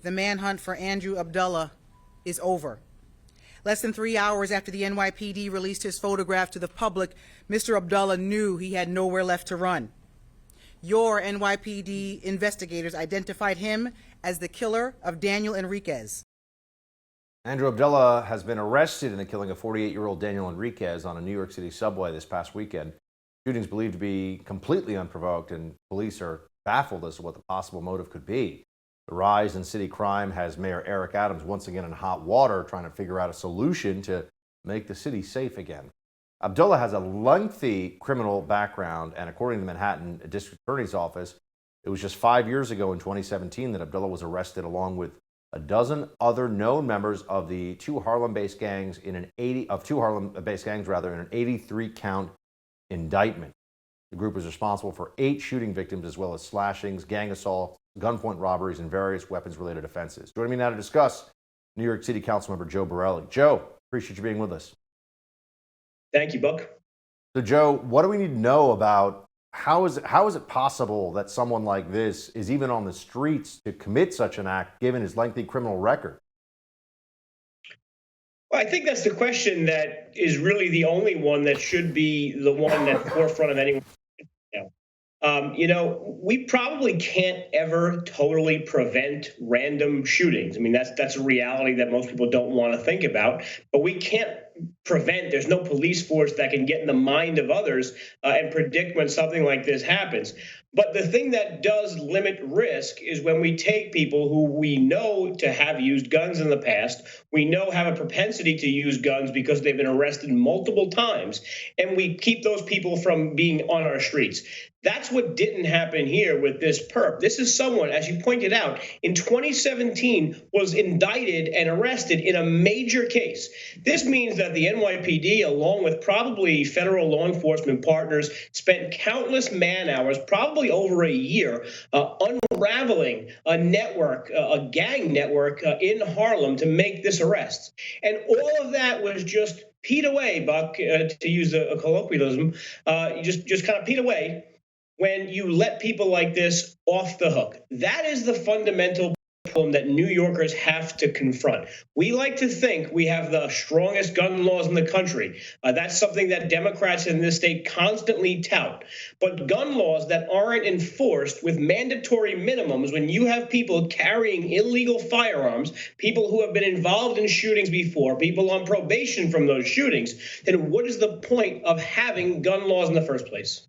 The manhunt for Andrew Abdullah is over. Less than 3 hours after the NYPD released his photograph to the public, Mr. Abdullah knew he had nowhere left to run. Your NYPD investigators identified him as the killer of Daniel Enriquez. Andrew Abdullah has been arrested in the killing of 48-year-old Daniel Enriquez on a New York City subway this past weekend. Shooting is believed to be completely unprovoked, and police are baffled as to what the possible motive could be. The rise in city crime has Mayor Eric Adams once again in hot water, trying to figure out a solution to make the city safe again. Abdullah has a lengthy criminal background, and according to the Manhattan District Attorney's Office, it was just 5 years ago in 2017 that Abdullah was arrested along with a dozen other known members of the two Harlem-based gangs in an 83-count indictment. The group was responsible for 8 shooting victims, as well as slashings, gang assaults, gunpoint robberies, and various weapons-related offenses. Joining me now to discuss, New York City Councilmember Joe Borelli. Joe, appreciate you being with us. Thank you, Buck. So, Joe, what do we need to know about how is it possible that someone like this is even on the streets to commit such an act, given his lengthy criminal record? Well, I think that's the question that is really the only one that should be the one at the forefront of anyone. We probably can't ever totally prevent random shootings. I mean, that's a reality that most people don't want to think about, but we can't prevent. There's no police force that can get in the mind of others and predict when something like this happens. But the thing that does limit risk is when we take people who we know to have used guns in the past, we know have a propensity to use guns because they've been arrested multiple times, and we keep those people from being on our streets. That's what didn't happen here with this perp. This is someone, as you pointed out, in 2017 was indicted and arrested in a major case. This means that the NYPD, along with probably federal law enforcement partners, spent countless man hours, probably over a year, unraveling a network, a gang network in Harlem to make this arrest. And all of that was just peed away, Buck, to use a colloquialism, just kind of peed away when you let people like this off the hook. That is the fundamental problem that New Yorkers have to confront. We like to think we have the strongest gun laws in the country. That's something that Democrats in this state constantly tout. But gun laws that aren't enforced with mandatory minimums, when you have people carrying illegal firearms, people who have been involved in shootings before, people on probation from those shootings, then what is the point of having gun laws in the first place?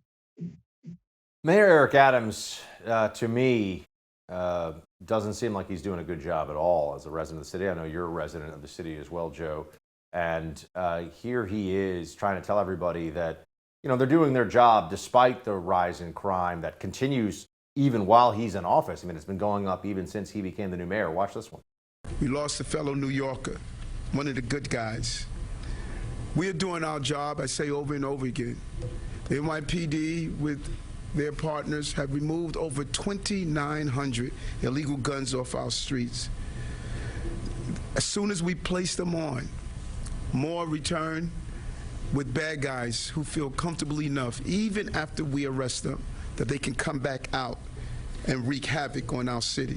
Mayor Eric Adams, to me, doesn't seem like he's doing a good job at all as a resident of the city. I know you're a resident of the city as well, Joe. And here he is trying to tell everybody that, they're doing their job despite the rise in crime that continues even while he's in office. I mean, it's been going up even since he became the new mayor. Watch this one. We lost a fellow New Yorker, one of the good guys. We're doing our job, I say over and over again. The NYPD with their partners have removed over 2,900 illegal guns off our streets. As soon as we place them on, more return with bad guys who feel comfortable enough, even after we arrest them, that they can come back out and wreak havoc on our city.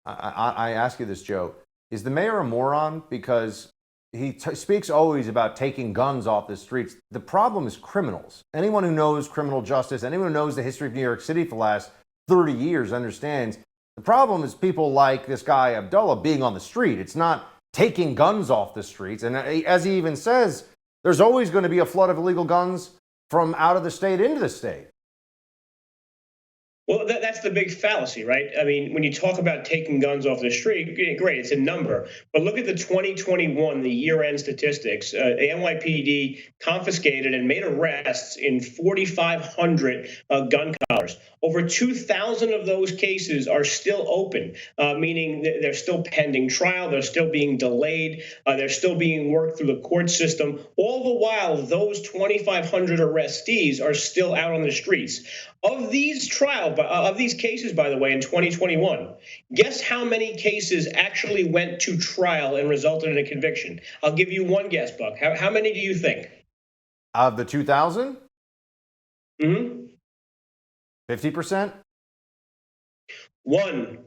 I ask you this, Joe. Is the mayor a moron? Because he speaks always about taking guns off the streets. The problem is criminals. Anyone who knows criminal justice, anyone who knows the history of New York City for the last 30 years understands the problem is people like this guy Abdullah being on the street. It's not taking guns off the streets. And as he even says, there's always going to be a flood of illegal guns from out of the state into the state. Well, that's the big fallacy, right? I mean, when you talk about taking guns off the street, great, it's a number. But look at the 2021, the year-end statistics. The NYPD confiscated and made arrests in 4,500 gun collars. Over 2,000 of those cases are still open, meaning they're still pending trial, they're still being delayed, they're still being worked through the court system. All the while, those 2,500 arrestees are still out on the streets. Of these cases, by the way, in 2021, guess how many cases actually went to trial and resulted in a conviction? I'll give you one guess, Buck. How many do you think? Of the 2,000? Mm-hmm. 50%? One.